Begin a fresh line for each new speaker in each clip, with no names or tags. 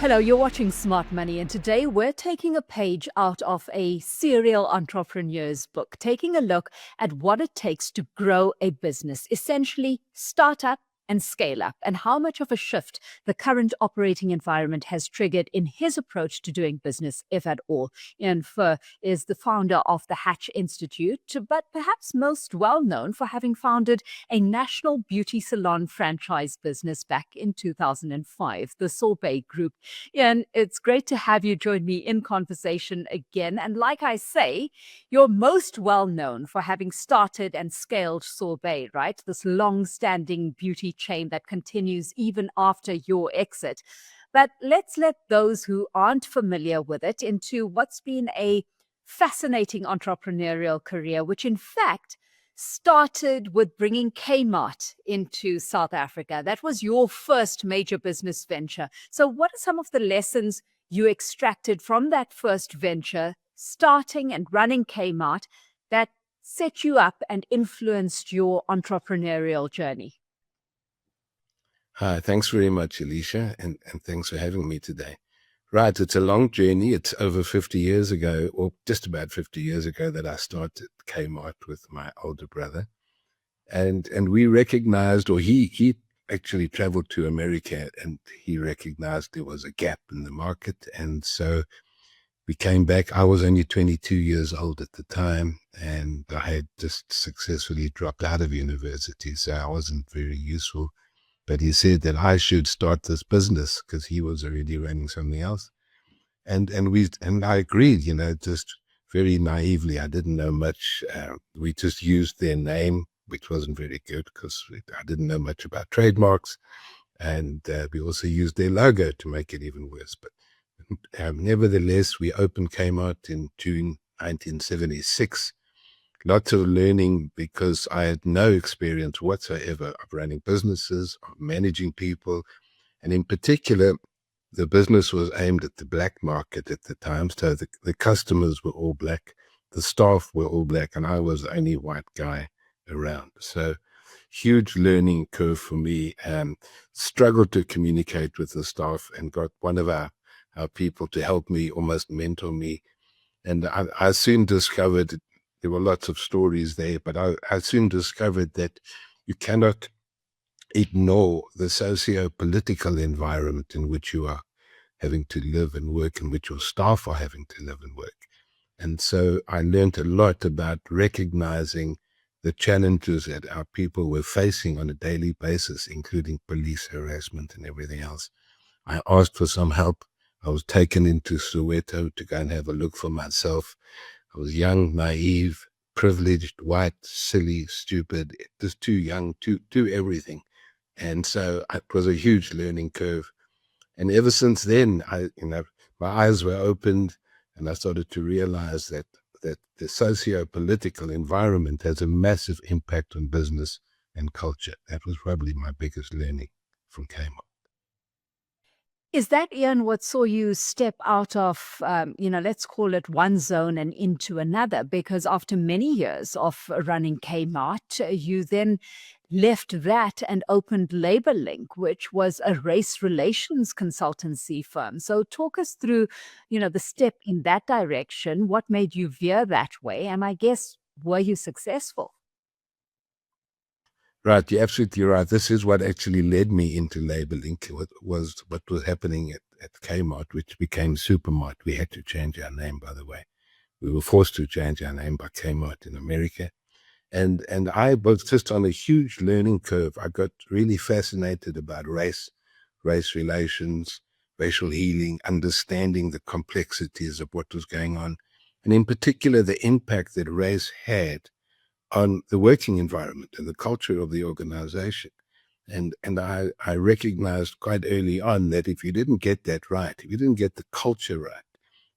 Hello, you're watching Smart Money, and today we're taking a page out of a serial entrepreneur's book, taking a look at what it takes to grow a business, essentially start up and scale up, and how much of a shift the current operating environment has triggered in his approach to doing business, if at all. Ian Fuhr is the founder of the Hatch Institute, but perhaps most well known for having founded a national beauty salon franchise business back in 2005, the Sorbet Group. Ian, it's great to have you join me in conversation again. And like I say, you're most well known for having started and scaled Sorbet, right? This long-standing beauty chain that continues even after your exit. But let's let those who aren't familiar with it into what's been a fascinating entrepreneurial career, which in fact started with bringing Kmart into South Africa. That was your first major business venture. So what are some of the lessons you extracted from that first venture, starting and running Kmart, that set you up and influenced your entrepreneurial journey?
Hi, thanks very much, Alishia, and thanks for having me today. Right, it's a long journey. It's over 50 years ago, or just about 50 years ago, that I started Kmart with my older brother. And we recognized, or he actually traveled to America, and he recognized there was a gap in the market. And so we came back. I was only 22 years old at the time, and I had just successfully dropped out of university, so I wasn't very useful. But he said that I should start this business because he was already running something else. And I agreed, just very naively. I didn't know much. We just used their name, which wasn't very good because I didn't know much about trademarks. And we also used their logo to make it even worse. But nevertheless, we opened Kmart in June 1976. Lots of learning because I had no experience whatsoever of running businesses, of managing people. And in particular, the business was aimed at the black market at the time. So the customers were all black, the staff were all black, and I was the only white guy around. So huge learning curve for me. Struggled to communicate with the staff and got one of our people to help me, almost mentor me. And I soon discovered, there were lots of stories there, but I soon discovered that you cannot ignore the socio-political environment in which you are having to live and work, in which your staff are having to live and work. And so I learned a lot about recognizing the challenges that our people were facing on a daily basis, including police harassment and everything else. I asked for some help. I was taken into Soweto to go and have a look for myself. I was young, naive, privileged, white, silly, stupid, just too young to do everything. And so it was a huge learning curve. And ever since then, my eyes were opened and I started to realize that the socio-political environment has a massive impact on business and culture. That was probably my biggest learning from Kmart.
Is that, Ian, what saw you step out of, let's call it one zone and into another? Because after many years of running Kmart, you then left that and opened Labor Link, which was a race relations consultancy firm. So talk us through, the step in that direction. What made you veer that way? And I guess, were you successful?
Right, you're absolutely right. This is what actually led me into Labor Link. What was happening at Kmart, which became Supermart. We had to change our name, by the way. We were forced to change our name by Kmart in America. And I was just on a huge learning curve. I got really fascinated about race relations, racial healing, understanding the complexities of what was going on, and in particular, the impact that race had on the working environment and the culture of the organization. And I recognized quite early on that if you didn't get that right, if you didn't get the culture right,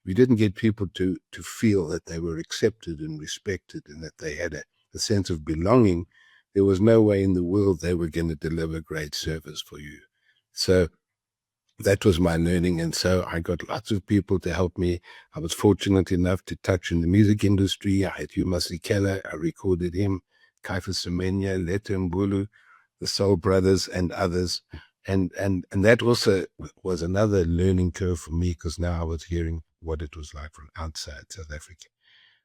if you didn't get people to feel that they were accepted and respected and that they had a sense of belonging, there was no way in the world they were going to deliver great service for you. So that was my learning. And so I got lots of people to help me. I was fortunate enough to touch in the music industry. I had Hugh Masekela. I recorded him, Kaifa Semenya, Leto Mbulu, the Soul Brothers and others. And that also was another learning curve for me, because now I was hearing what it was like from outside South Africa.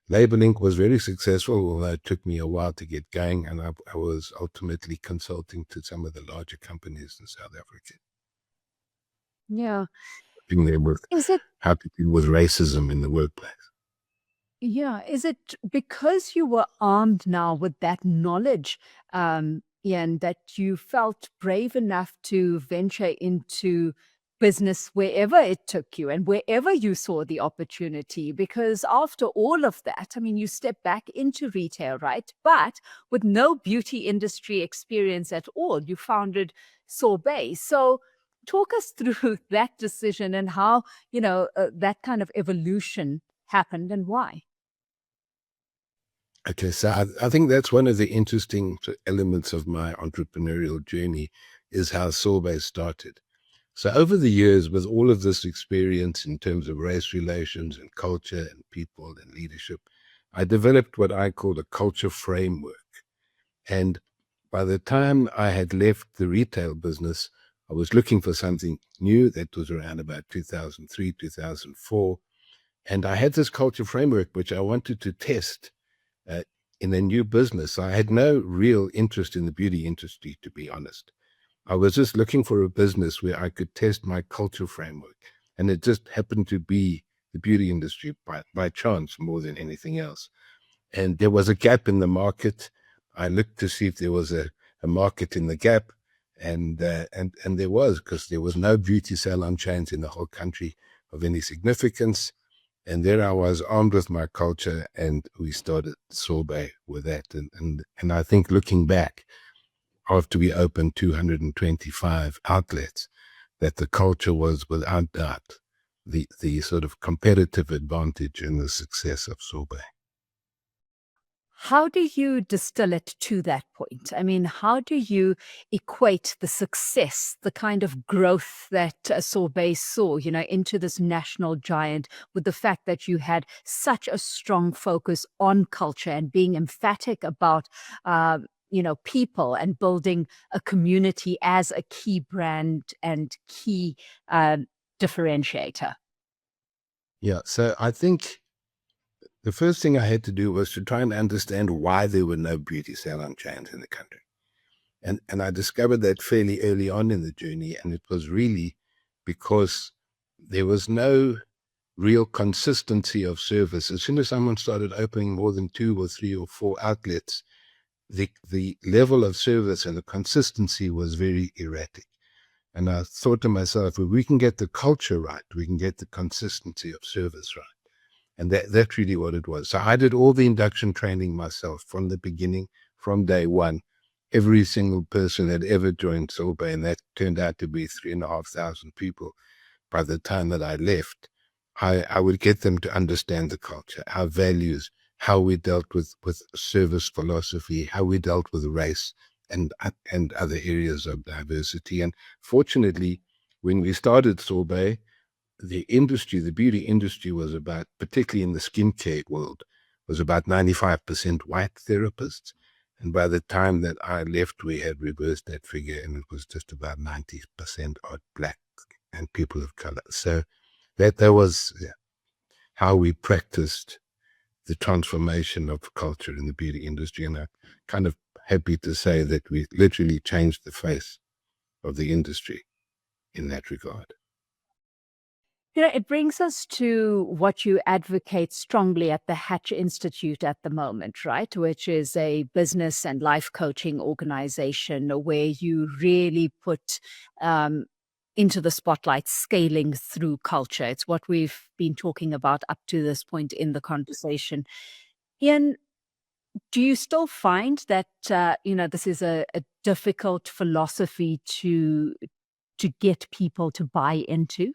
Label Inc. was very successful, although it took me a while to get going, and I was ultimately consulting to some of the larger companies in South Africa,
Yeah.
being there with
Is it
how to deal with racism in the workplace.
Yeah. Is it because you were armed now with that knowledge, Ian, that you felt brave enough to venture into business wherever it took you and wherever you saw the opportunity? Because after all of that, I mean, you stepped back into retail, right? But with no beauty industry experience at all, you founded Sorbet. So talk us through that decision and how, that kind of evolution happened and why.
Okay, so I think that's one of the interesting elements of my entrepreneurial journey, is how Sorbet started. So over the years, with all of this experience in terms of race relations and culture and people and leadership, I developed what I called a culture framework. And by the time I had left the retail business, I was looking for something new. That was around about 2003, 2004. And I had this culture framework, which I wanted to test uh, in a new business. I had no real interest in the beauty industry, to be honest. I was just looking for a business where I could test my culture framework. And it just happened to be the beauty industry by chance more than anything else. And there was a gap in the market. I looked to see if there was a market in the gap. And there was, because there was no beauty salon chains in the whole country of any significance. And there I was, armed with my culture, and we started Sorbet with that. And I think, looking back, after we opened 225 outlets, that the culture was without doubt the sort of competitive advantage in the success of Sorbet.
How do you distill it to that point? I mean, how do you equate the success, the kind of growth that Sorbet saw, into this national giant, with the fact that you had such a strong focus on culture and being emphatic about, people and building a community as a key brand and key differentiator?
Yeah, so I think the first thing I had to do was to try and understand why there were no beauty salon chains in the country. And I discovered that fairly early on in the journey, and it was really because there was no real consistency of service. As soon as someone started opening more than 2 or 3 or 4 outlets, the level of service and the consistency was very erratic. And I thought to myself, if we can get the culture right, we can get the consistency of service right. And that's really what it was. So I did all the induction training myself from the beginning, from day one. Every single person had ever joined Sorbet, and that turned out to be 3,500 people. By the time that I left, I would get them to understand the culture, our values, how we dealt with service philosophy, how we dealt with race and other areas of diversity. And fortunately, when we started Sorbet, the industry, the beauty industry, was about, particularly in the skincare world, was about 95% white therapists. And by the time that I left, we had reversed that figure, and it was just about 90% odd black and people of color. So that was how we practiced the transformation of culture in the beauty industry. And I'm kind of happy to say that we literally changed the face of the industry in that regard.
It brings us to what you advocate strongly at the Hatch Institute at the moment, right? Which is a business and life coaching organization where you really put into the spotlight scaling through culture. It's what we've been talking about up to this point in the conversation. Ian, do you still find that this is a difficult philosophy to get people to buy into?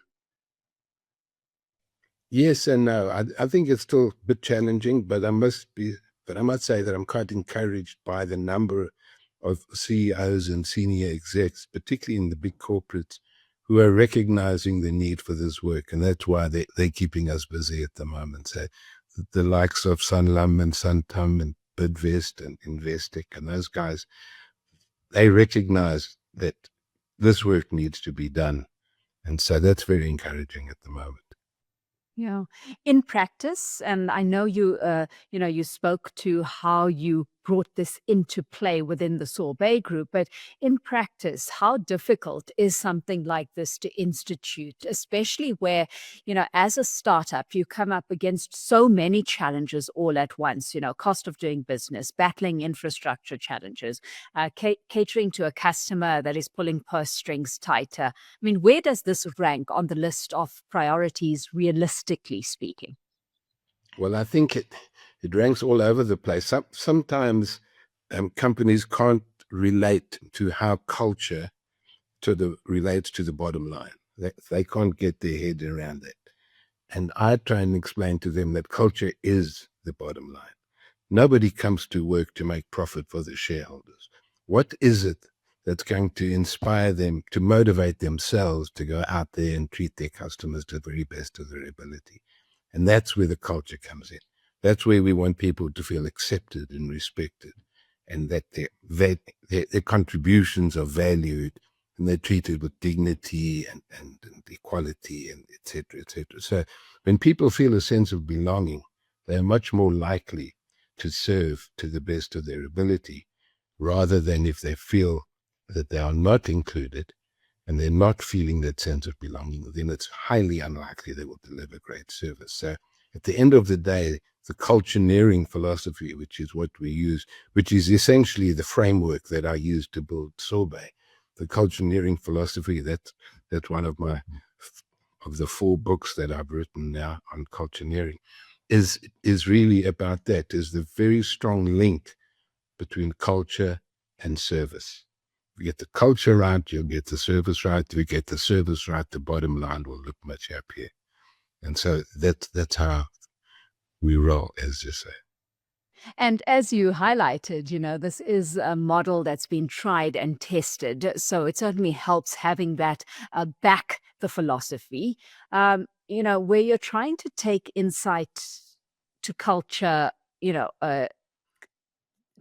Yes and no. I think it's still a bit challenging, but I must say that I'm quite encouraged by the number of CEOs and senior execs, particularly in the big corporates, who are recognizing the need for this work. And that's why they're keeping us busy at the moment. So the likes of Sanlam and Santam and Bidvest and Investec and those guys, they recognize that this work needs to be done. And so that's very encouraging at the moment.
Yeah. In practice, and I know you spoke to how you brought this into play within the Sorbet group, but in practice, how difficult is something like this to institute, especially where, as a startup, you come up against so many challenges all at once, cost of doing business, battling infrastructure challenges, catering to a customer that is pulling purse strings tighter. I mean, where does this rank on the list of priorities, realistically speaking?
Well, I think it ranks all over the place. Sometimes companies can't relate to how culture relates to the bottom line. They can't get their head around it. And I try and explain to them that culture is the bottom line. Nobody comes to work to make profit for the shareholders. What is it that's going to inspire them, to motivate themselves to go out there and treat their customers to the very best of their ability? And that's where the culture comes in. That's where we want people to feel accepted and respected, and that their contributions are valued and they're treated with dignity and equality and et cetera, et cetera. So when people feel a sense of belonging, they're much more likely to serve to the best of their ability, rather than if they feel that they are not included and they're not feeling that sense of belonging, then it's highly unlikely they will deliver great service. So at the end of the day, the cultureneering philosophy, which is what we use, which is essentially the framework that I use to build Sorbet, the cultureneering philosophy, that's one of the 4 books that I've written now on cultureneering, is really about that, is the very strong link between culture and service. If you get the culture right, you'll get the service right. If you get the service right, the bottom line will look much happier. And so that's how we roll, as you say.
And as you highlighted, this is a model that's been tried and tested. So it certainly helps having that back the philosophy, where you're trying to take insight to culture, to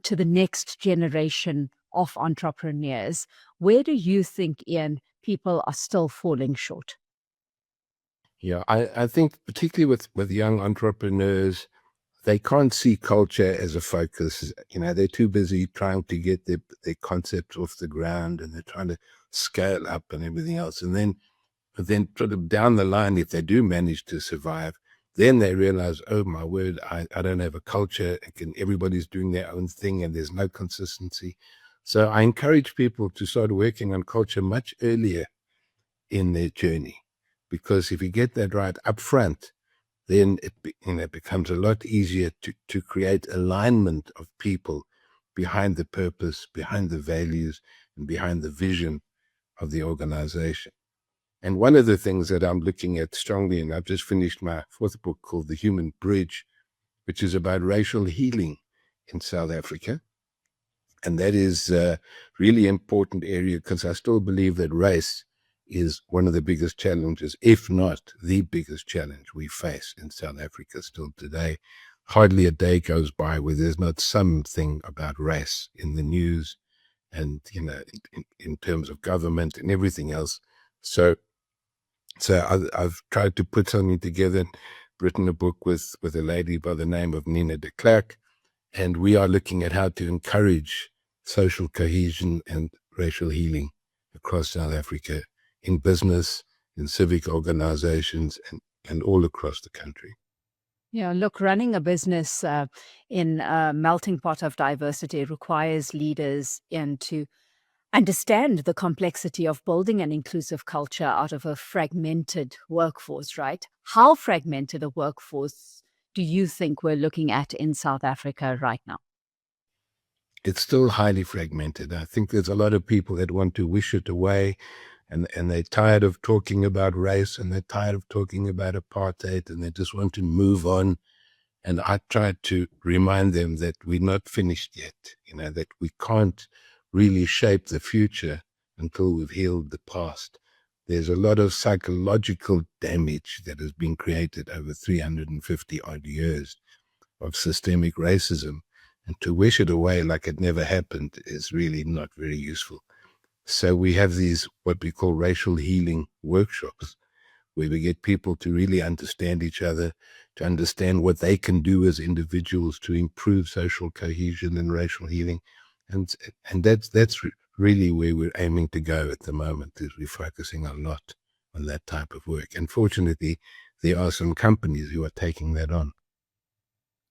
the next generation of entrepreneurs. Where do you think, Ian, people are still falling short?
Yeah, I think particularly with young entrepreneurs, they can't see culture as a focus. They're too busy trying to get their concepts off the ground, and they're trying to scale up and everything else. But then sort of down the line, if they do manage to survive, then they realize, oh my word, I don't have a culture. Everybody's doing their own thing and there's no consistency. So I encourage people to start working on culture much earlier in their journey, because if you get that right up front, then it becomes a lot easier to create alignment of people behind the purpose, behind the values, and behind the vision of the organization. And one of the things that I'm looking at strongly, and I've just finished my 4th book called The Human Bridge, which is about racial healing in South Africa. And that is a really important area, because I still believe that race is one of the biggest challenges, if not the biggest challenge we face in South Africa still today. Hardly a day goes by where there's not something about race in the news and, in terms of government and everything else. So I've tried to put something together, written a book with a lady by the name of Nina de Klerk, and we are looking at how to encourage social cohesion and racial healing across South Africa, in business, in civic organizations, and all across the country.
Yeah, look, running a business in a melting pot of diversity requires leaders and to understand the complexity of building an inclusive culture out of a fragmented workforce, right? How fragmented a workforce do you think we're looking at in South Africa right now?
It's still highly fragmented. I think there's a lot of people that want to wish it away, and they're tired of talking about race, and they're tired of talking about apartheid, and they just want to move on. And I try to remind them that we're not finished yet, that we can't really shape the future until we've healed the past. There's a lot of psychological damage that has been created over 350 odd years of systemic racism. And to wish it away like it never happened is really not very useful. So we have these, what we call racial healing workshops, where we get people to really understand each other, to understand what they can do as individuals to improve social cohesion and racial healing. And that's really where we're aiming to go at the moment, is we're focusing a lot on that type of work. And fortunately, there are some companies who are taking that on.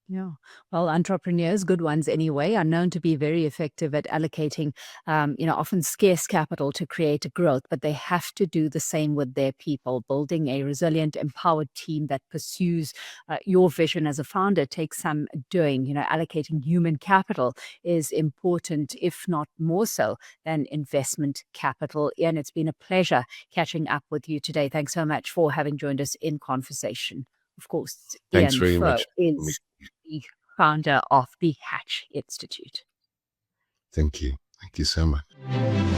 Yeah. Well, entrepreneurs, good ones anyway, are known to be very effective at allocating, often scarce capital to create a growth, but they have to do the same with their people. Building a resilient, empowered team that pursues your vision as a founder takes some doing. Allocating human capital is important, if not more so than investment capital. Ian, it's been a pleasure catching up with you today. Thanks so much for having joined us in conversation. Of course,
Thanks
Ian
very
Fuhr
much.
is the founder of the Hatch Institute.
Thank you. Thank you so much.